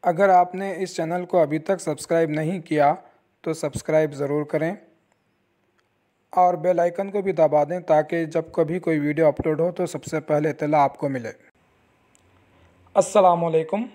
अगर आपने इस चैनल को अभी तक सब्सक्राइब नहीं किया तो सब्सक्राइब ज़रूर करें और बेल आइकन को भी दबा दें ताकि जब कभी कोई वीडियो अपलोड हो तो सबसे पहले इत्तला आपको मिले। अस्सलामुअलैकुम।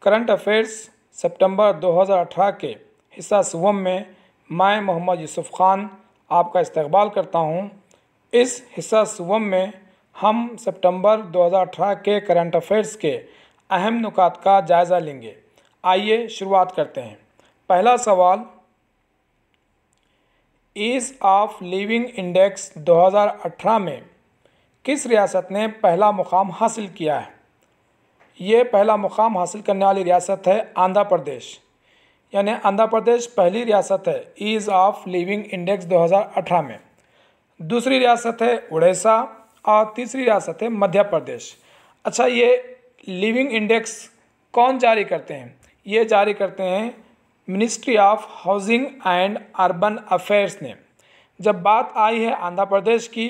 करंट अफेयर्स सितंबर 2018 के हिस्सा सुवम में मैं मोहम्मद यूसुफ़ ख़ान आपका इस्तकबाल करता हूँ। इस हिस्सा सुवम में हम सितंबर 2018 के करंट अफेयर्स के अहम नुकात का जायज़ा लेंगे। आइए शुरुआत करते हैं। पहला सवाल, ईज़ ऑफ लिविंग इंडेक्स 2018 में किस रियासत ने पहला मुकाम हासिल किया है? ये पहला मुकाम हासिल करने वाली रियासत है आंध्र प्रदेश, यानी आंध्र प्रदेश पहली रियासत है ईज़ ऑफ लिविंग इंडेक्स 2018 में। दूसरी रियासत है उड़ीसा और तीसरी रियासत है मध्य प्रदेश। अच्छा, ये लिविंग इंडेक्स कौन जारी करते हैं? ये जारी करते हैं ministry of housing and urban affairs ने। जब बात आई है आंध्र प्रदेश की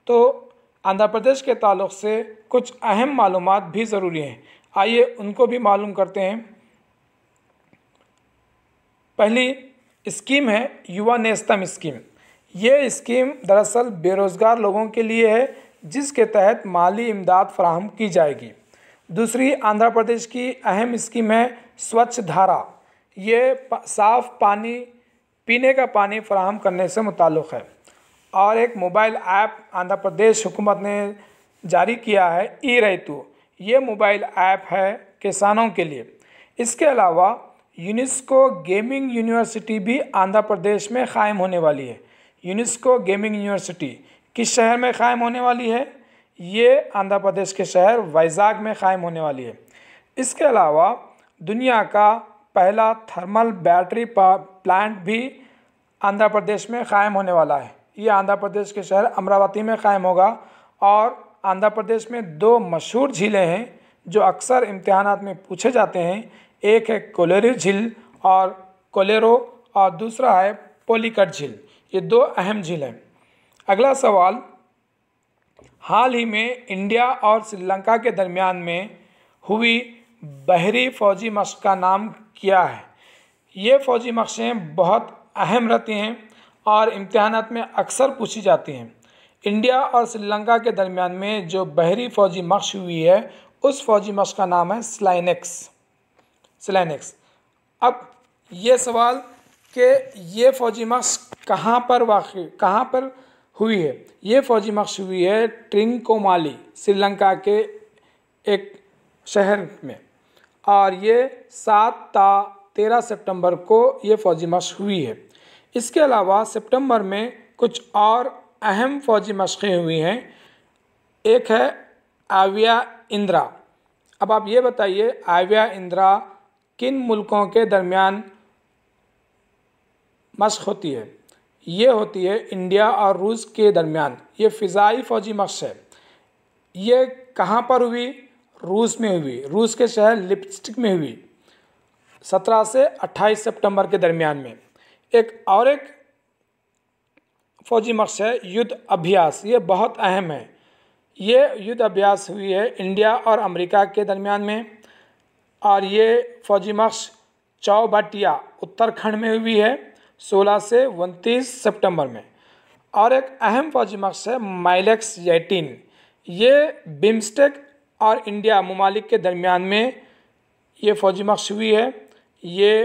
तो आंध्र प्रदेश के ताल्लुक़ से कुछ अहम मालूमात भी ज़रूरी हैं। आइए उनको भी मालूम करते हैं। पहली स्कीम है युवा नेस्तम स्कीम। ये स्कीम दरअसल बेरोज़गार लोगों के लिए है जिसके तहत माली इमदाद फराहम की जाएगी। दूसरी आंध्र प्रदेश की अहम स्कीम है स्वच्छ धारा। ये साफ़ पानी, पीने का पानी फराहम करने से मुताल्लिक़ है। और एक मोबाइल ऐप आंध्र प्रदेश हुकूमत ने जारी किया है ई रैतु। ये मोबाइल ऐप है किसानों के लिए। इसके अलावा यूनेस्को गेमिंग यूनिवर्सिटी भी आंध्र प्रदेश में क़ायम होने वाली है। यूनेस्को गेमिंग यूनिवर्सिटी किस शहर में क़ायम होने वाली है? ये आंध्र प्रदेश के शहर वाइज़ाग में क़ायम होने वाली है। इसके अलावा दुनिया का पहला थर्मल बैटरी प्लांट भी आंध्र प्रदेश में क़ायम होने वाला है। ये आंध्र प्रदेश के शहर अमरावती में क़ायम होगा। और आंध्र प्रदेश में दो मशहूर झीलें हैं जो अक्सर इम्तिहानात में पूछे जाते हैं। एक है कोलेरू झील और दूसरा है पोलिकट झील। ये दो अहम झील हैं। अगला सवाल, हाल ही में इंडिया और श्रीलंका के दरमियान में हुई बहरी फ़ौजी मशक़ का नाम क्या है? ये फ़ौजी मशक़ें बहुत अहम रहती हैं और इम्तिहानात में अक्सर पूछी जाती हैं। इंडिया और श्रीलंका के दरमियान में जो बहरी फ़ौजी मशक़ हुई है उस फ़ौजी मशक़ का नाम है स्लाइनेक्स। अब ये सवाल कि ये फ़ौजी मशक़ कहाँ पर हुई है? ये फ़ौजी मशक़ हुई है ट्रिंकोमाली, श्रीलंका के एक शहर में। और ये 7 ता 13 सितंबर को ये फ़ौजी मशक़ हुई है। इसके अलावा सितंबर में कुछ और अहम फ़ौजी मशक़ें हुई हैं। एक है आविया इंद्रा। अब आप ये बताइए, आविया इंद्रा किन मुल्कों के दरमियान मशक़ होती है? ये होती है इंडिया और रूस के दरमियान। ये फ़िज़ाई फ़ौजी मशक़ है। ये कहाँ पर हुई? रूस में हुई। रूस के शहर लिप्स्टिक में हुई 17 से 28 सितंबर के दरमियान में। एक फ़ौजी मशक़ है युद्ध अभ्यास। ये बहुत अहम है। ये युद्ध अभ्यास हुई है इंडिया और अमेरिका के दरमियान में। और ये फ़ौजी मशक़ चौबटिया उत्तराखंड में हुई है 16 से 29 सितंबर में। और एक अहम फ़ौजी मशक़ है माइलेक्स 18। ये बिम्स्टेक और इंडिया ममालिक के दरमियान में ये फ़ौजी मशक़ हुई है। ये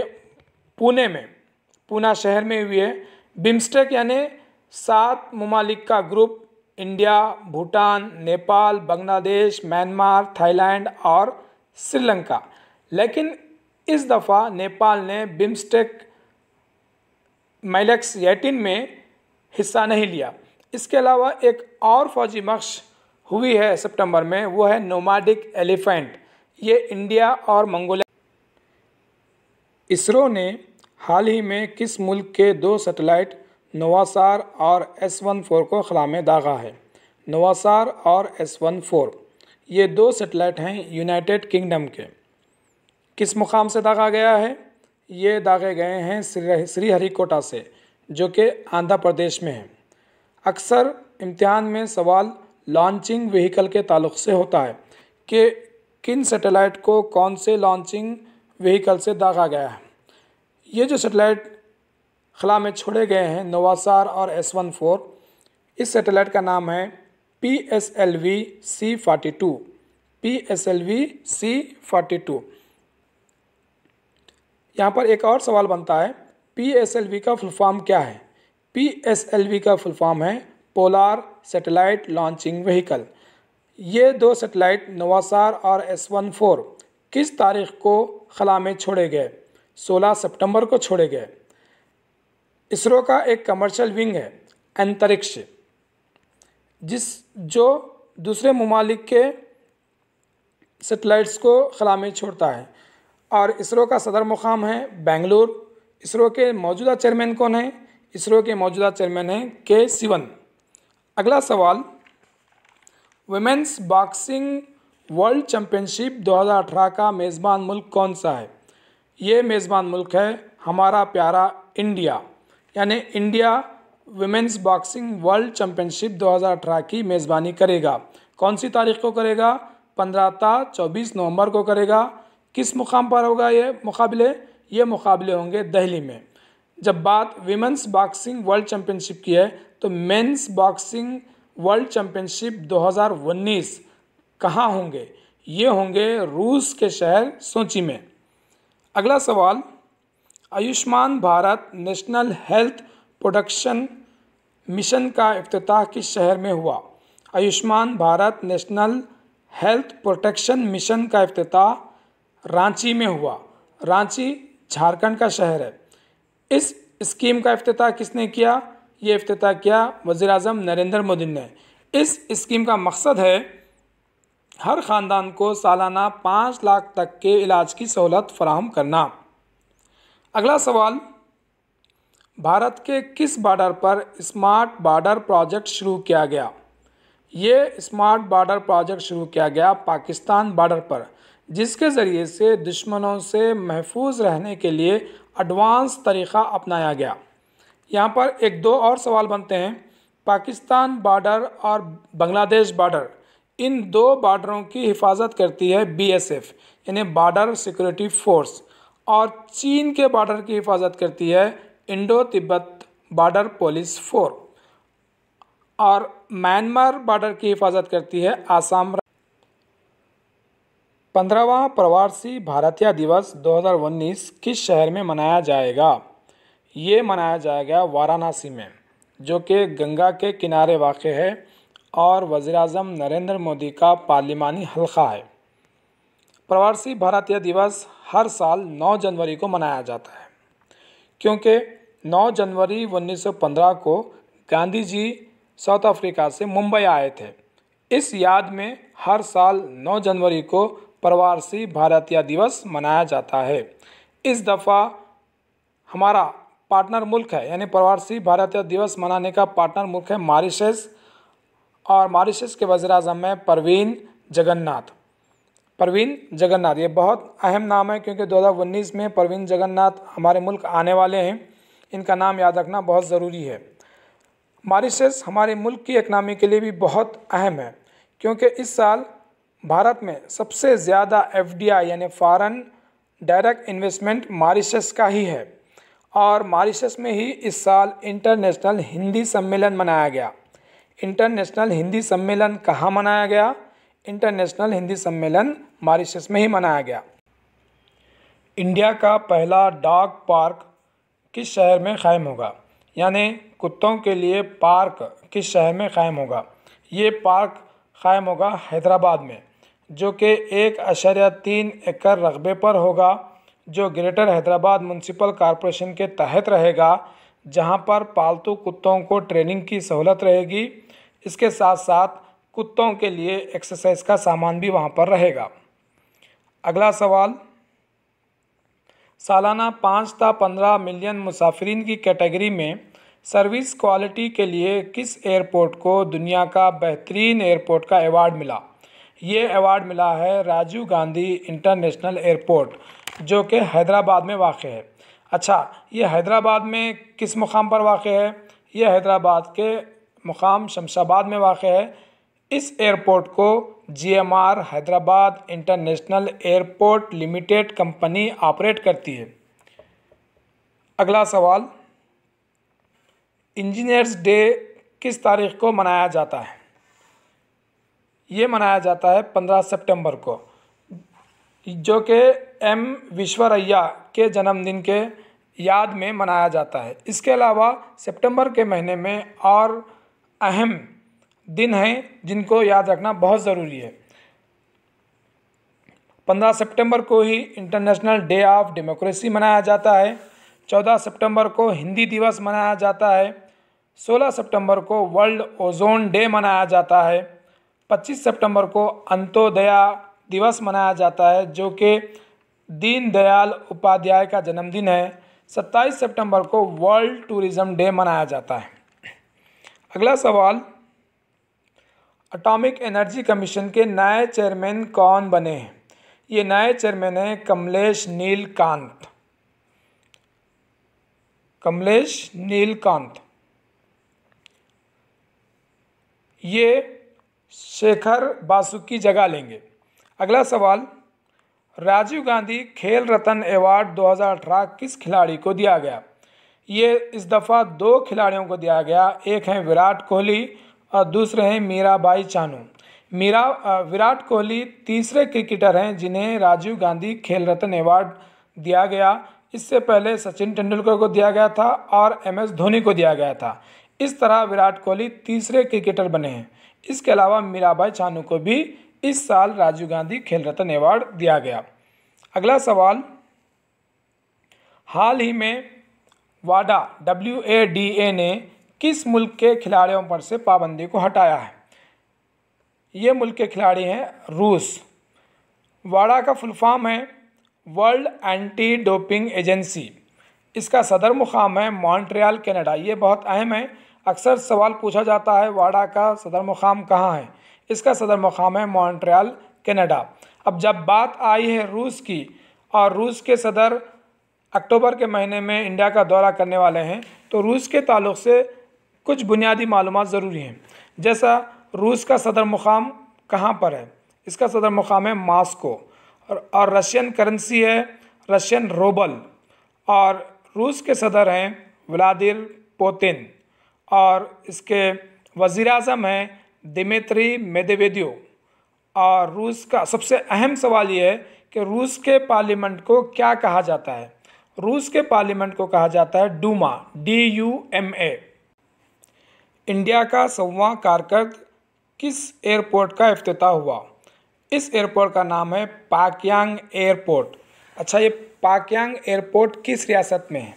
पूना शहर में हुई है। बिम्स्टेक यानी 7 ममालिक का group, India, Bhutan, Nepal, Bangladesh, Myanmar, Thailand और श्रीलंका। लेकिन इस दफ़ा नेपाल ने बिम्स्टेक माइलेक्स 18 में हिस्सा नहीं लिया। इसके अलावा एक और फ़ौजी मशक़ हुई है सितंबर में, वो है नोमैडिक एलिफेंट। ये इंडिया और मंगोलिया। इसरो ने हाल ही में किस मुल्क के 2 सैटेलाइट नवासार और S14 को खला में दागा है? नवासार और S14 ये 2 सैटेलाइट हैं यूनाइटेड किंगडम के। किस मुकाम से दागा गया है? ये दागे गए हैं श्रीहरिकोटा से, जो कि आंध्र प्रदेश में है। अक्सर इम्तिहान में सवाल लॉन्चिंग व्हीकल के ताल्लुक़ से होता है कि किन सैटेलाइट को कौन से लॉन्चिंग व्हीकल से दागा गया है? ये जो सैटेलाइट खला में छोड़े गए हैं नोवासार और S14, इस सैटेलाइट का नाम है PSLV-C42। PSLV-C42। यहाँ पर एक और सवाल बनता है, PSLV का फुल फॉर्म क्या है? PSLV का फुल फॉर्म है पोलार सैटेलाइट लॉन्चिंग व्हीकल। ये दो सैटेलाइट नोवासार और S14 किस तारीख को खला में छोड़े गए? 16 सितंबर को छोड़े गए। इसरो का एक कमर्शियल विंग है अंतरिक्ष, जो दूसरे ममालिक के सैटेलाइट्स को खला में छोड़ता है, और इसरो का सदर मुकाम है बेंगलुरु। इसरो के मौजूदा चेयरमैन कौन है? इसरो के मौजूदा चेयरमैन हैं के सिवन। अगला सवाल, वुमेन्स बॉक्सिंग वर्ल्ड चैम्पियनशिप 2018 का मेज़बान मुल्क कौन सा है? ये मेज़बान मुल्क है हमारा प्यारा इंडिया, यानी India women's boxing world championship 2018 की मेज़बानी करेगा। कौन सी तारीख को करेगा? 15 ता 24 नवंबर को करेगा। किस मुकाम पर होगा ये मुकाबले? ये मुकाबले होंगे दिल्ली में। जब बात विमेंस बॉक्सिंग वर्ल्ड चैम्पियनशिप की है तो मेंस बॉक्सिंग वर्ल्ड चैम्पियनशिप 2019 कहाँ होंगे? ये होंगे रूस के शहर सोची में। अगला सवाल, Ayushman Bharat national health protection mission का इफ्तिताह किस शहर में हुआ? Ayushman Bharat national health protection mission का इफ्तिताह रांची में हुआ। रांची झारखंड का शहर है। इस स्कीम का इफ्तिताह किसने किया? ये इफ्तिताह किया वज़ीर आज़म नरेंद्र मोदी ने। इस स्कीम का मकसद है हर ख़ानदान को सालाना 5 लाख तक के इलाज की सहूलत फराहम करना। अगला सवाल, भारत के किस बॉर्डर पर स्मार्ट बॉर्डर प्रोजेक्ट शुरू किया गया? ये स्मार्ट बॉर्डर प्रोजेक्ट शुरू किया गया पाकिस्तान बॉर्डर पर, जिसके ज़रिए से दुश्मनों से महफूज रहने के लिए एडवांस तरीक़ा अपनाया गया। यहाँ पर एक दो और सवाल बनते हैं। पाकिस्तान बॉर्डर और बांग्लादेश बॉर्डर, इन दो बॉर्डरों की हिफाजत करती है BSF यानी बॉर्डर सिक्योरिटी फोर्स, और चीन के बॉर्डर की हिफाजत करती है Indo Tibet border police force, और म्यांमार बॉर्डर की हिफाजत करती है आसाम। 15वां प्रवासी भारतीय दिवस 2019 किस शहर में मनाया जाएगा? ये मनाया जाएगा वाराणसी में, जो कि गंगा के किनारे वाक़ है और वज़ीर आज़म नरेंद्र मोदी का पार्लिमानी हल्का है। प्रवासी भारतीय दिवस हर साल 9 जनवरी को मनाया जाता है, क्योंकि 9 जनवरी 1915 को गांधी जी साउथ अफ्रीका से मुंबई आए थे। इस याद में हर साल 9 जनवरी को प्रवासी भारतीय दिवस मनाया जाता है। इस दफ़ा हमारा पार्टनर मुल्क है, यानी प्रवासी भारतीय दिवस मनाने का पार्टनर मुल्क है मॉरिशस, और मॉरिशस के वज़ीर आज़म है परवीन जगन्नाथ। परवीन जगन्नाथ ये बहुत अहम नाम है, क्योंकि 2019 में परवीन जगन्नाथ हमारे मुल्क आने वाले हैं। इनका नाम याद रखना बहुत ज़रूरी है। मॉरिशस हमारे मुल्क की इकनॉमी के लिए भी बहुत अहम है, क्योंकि इस साल भारत में सबसे ज़्यादा FDI यानी फॉरेन डायरेक्ट इन्वेस्टमेंट मॉरिशस का ही है, और मॉरिशस में ही इस साल इंटरनेशनल हिंदी सम्मेलन मनाया गया। इंटरनेशनल हिंदी सम्मेलन कहाँ मनाया गया? इंटरनेशनल हिंदी सम्मेलन मॉरिशस में ही मनाया गया। इंडिया का पहला डॉग पार्क किस शहर में क़ायम होगा? यानी कुत्तों के लिए पार्क किस शहर में क़ायम होगा? ये पार्क क़ायम होगा हैदराबाद में, जो कि 1.3 एकड़ रकबे पर होगा, जो ग्रेटर हैदराबाद म्यूनसिपल कॉरपोरेशन के तहत रहेगा, जहां पर पालतू कुत्तों को ट्रेनिंग की सहूलत रहेगी। इसके साथ साथ कुत्तों के लिए एक्सरसाइज का सामान भी वहां पर रहेगा। अगला सवाल, सालाना 5 से 15 मिलियन मुसाफिरीन की कैटेगरी में सर्विस क्वालिटी के लिए किस एयरपोर्ट को दुनिया का बेहतरीन एयरपोर्ट का अवार्ड मिला? ये अवार्ड मिला है राजीव गांधी इंटरनेशनल एयरपोर्ट, जो कि हैदराबाद में वाक़ है। अच्छा, ये हैदराबाद में किस मुकाम पर वाक़ है? ये हैदराबाद के मुकाम शमशाबाद में वाक़ है। इस एयरपोर्ट को GMR Hyderabad international airport limited company operate करती है। अगला सवाल, इंजीनियर्स डे किस तारीख को मनाया जाता है? ये मनाया जाता है 15 सितंबर को, जो कि M विश्वेश्वरैया के जन्मदिन के याद में मनाया जाता है। इसके अलावा सितंबर के महीने में और अहम दिन हैं जिनको याद रखना बहुत ज़रूरी है। 15 सितंबर को ही इंटरनेशनल डे ऑफ डेमोक्रेसी मनाया जाता है। 14 सितंबर को हिंदी दिवस मनाया जाता है। 16 सितंबर को वर्ल्ड ओजोन डे मनाया जाता है। 25 सितंबर को अंत्योदय दिवस मनाया जाता है, जो कि दीनदयाल उपाध्याय का जन्मदिन है। 27 सितंबर को वर्ल्ड टूरिज्म डे मनाया जाता है। अगला सवाल, एटॉमिक एनर्जी कमीशन के नए चेयरमैन कौन बने हैं? ये नए चेयरमैन हैं कमलेश नीलकांत। ये शेखर बासु की जगह लेंगे। अगला सवाल, राजीव गांधी खेल रत्न अवार्ड 2018 किस खिलाड़ी को दिया गया? ये इस दफ़ा 2 खिलाड़ियों को दिया गया। एक हैं विराट कोहली और दूसरे हैं मीराबाई चानू। विराट कोहली तीसरे क्रिकेटर हैं जिन्हें राजीव गांधी खेल रत्न अवार्ड दिया गया। इससे पहले सचिन तेंदुलकर को दिया गया था और MS धोनी को दिया गया था। इस तरह विराट कोहली तीसरे क्रिकेटर बने हैं। इसके अलावा मीराबाई चानू को भी इस साल राजीव गांधी खेल रत्न अवार्ड दिया गया। अगला सवाल, हाल ही में WADA ने किस मुल्क के खिलाड़ियों पर से पाबंदी को हटाया है? ये मुल्क के खिलाड़ी हैं रूस। वाडा का फुल फॉर्म है वर्ल्ड एंटी डोपिंग एजेंसी। इसका सदर मुकाम है मॉन्ट्रियल, कनाडा। ये बहुत अहम है, अक्सर सवाल पूछा जाता है वाडा का सदर मुकाम कहाँ है। इसका सदर मुकाम है मॉन्ट्रियल, कनाडा। अब जब बात आई है रूस की, और रूस के सदर अक्टूबर के महीने में इंडिया का दौरा करने वाले हैं, तो रूस के ताल्लुक़ से कुछ बुनियादी मालूमात ज़रूरी हैं। जैसा रूस का सदर मुकाम कहाँ पर है? इसका सदर मुकाम है मॉस्को, और रशियन करेंसी है रशियन रूबल, और रूस के सदर हैं व्लादिमीर पुतिन, और इसके वज़ीर आज़म हैं दिमित्री मेदवेदेव। और रूस का सबसे अहम सवाल ये है कि रूस के पार्लियामेंट को क्या कहा जाता है? रूस के पार्लियामेंट को कहा जाता है डूमा, DUMA। इंडिया का 100वां कारकर्द किस एयरपोर्ट का इफ्तिताह हुआ? इस एयरपोर्ट का नाम है पाक्यांग एयरपोर्ट। अच्छा, ये पाक्यांग एयरपोर्ट किस रियासत में है?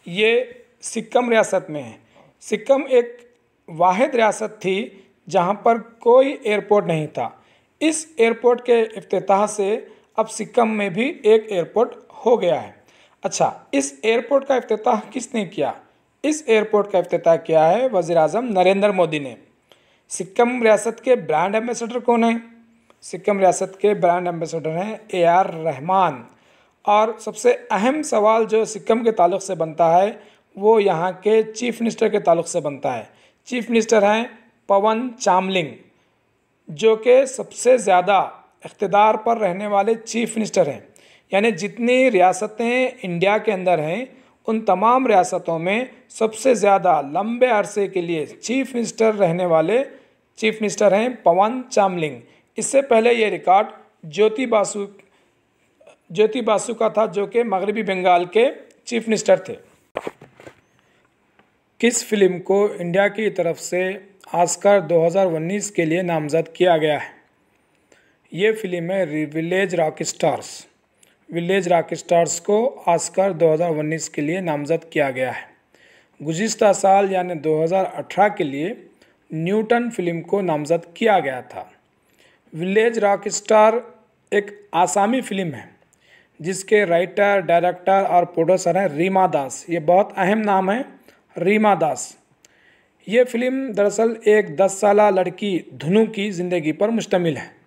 ये सिक्किम रियासत में है। सिक्किम एक वाहिद रियासत थी जहाँ पर कोई एयरपोर्ट नहीं था। इस एयरपोर्ट के इफ्तिताह से अब सिक्किम में भी एक एयरपोर्ट हो गया है। अच्छा, इस एयरपोर्ट का इफ्तिताह किसने किया? इस एयरपोर्ट का इफ्तिताह किया है वज़ीर आज़म नरेंद्र मोदी ने। सिक्किम रियासत के ब्रांड एम्बेसडर कौन हैं? सिक्किम रियासत के ब्रांड एम्बेसडर हैं AR रहमान। और सबसे अहम सवाल जो सिक्किम के ताल्लुक़ से बनता है वो यहाँ के चीफ मिनिस्टर के ताल्लुक़ से बनता है। चीफ मिनिस्टर हैं पवन चामलिंग, जो कि सबसे ज़्यादा इक़्तिदार पर रहने वाले चीफ मिनिस्टर हैं। यानी जितनी रियासतें इंडिया के अंदर हैं, उन तमाम रियासतों में सबसे ज़्यादा लंबे अरसे के लिए चीफ मिनिस्टर रहने वाले चीफ मिनिस्टर हैं पवन चामलिंग। इससे पहले ये रिकॉर्ड ज्योति बासु का था, जो कि मगरबी बंगाल के चीफ मिनिस्टर थे। किस फिल्म को इंडिया की तरफ से ऑस्कर 2019 के लिए नामज़द किया गया है? ये फिल्म है विलेज रॉक स्टार्स को ऑस्कर 2019 के लिए नामज़द किया गया है। गुज़िश्ता साल यानी 2018 के लिए न्यूटन फिल्म को नामज़द किया गया था। विलेज रॉक स्टार एक आसामी फिल्म है जिसके राइटर, डायरेक्टर और प्रोड्यूसर हैं रीमा दास। ये बहुत अहम नाम है, रीमा दास। ये फिल्म दरअसल एक 10 साला लड़की धुनु की ज़िंदगी पर मुश्तमिल है।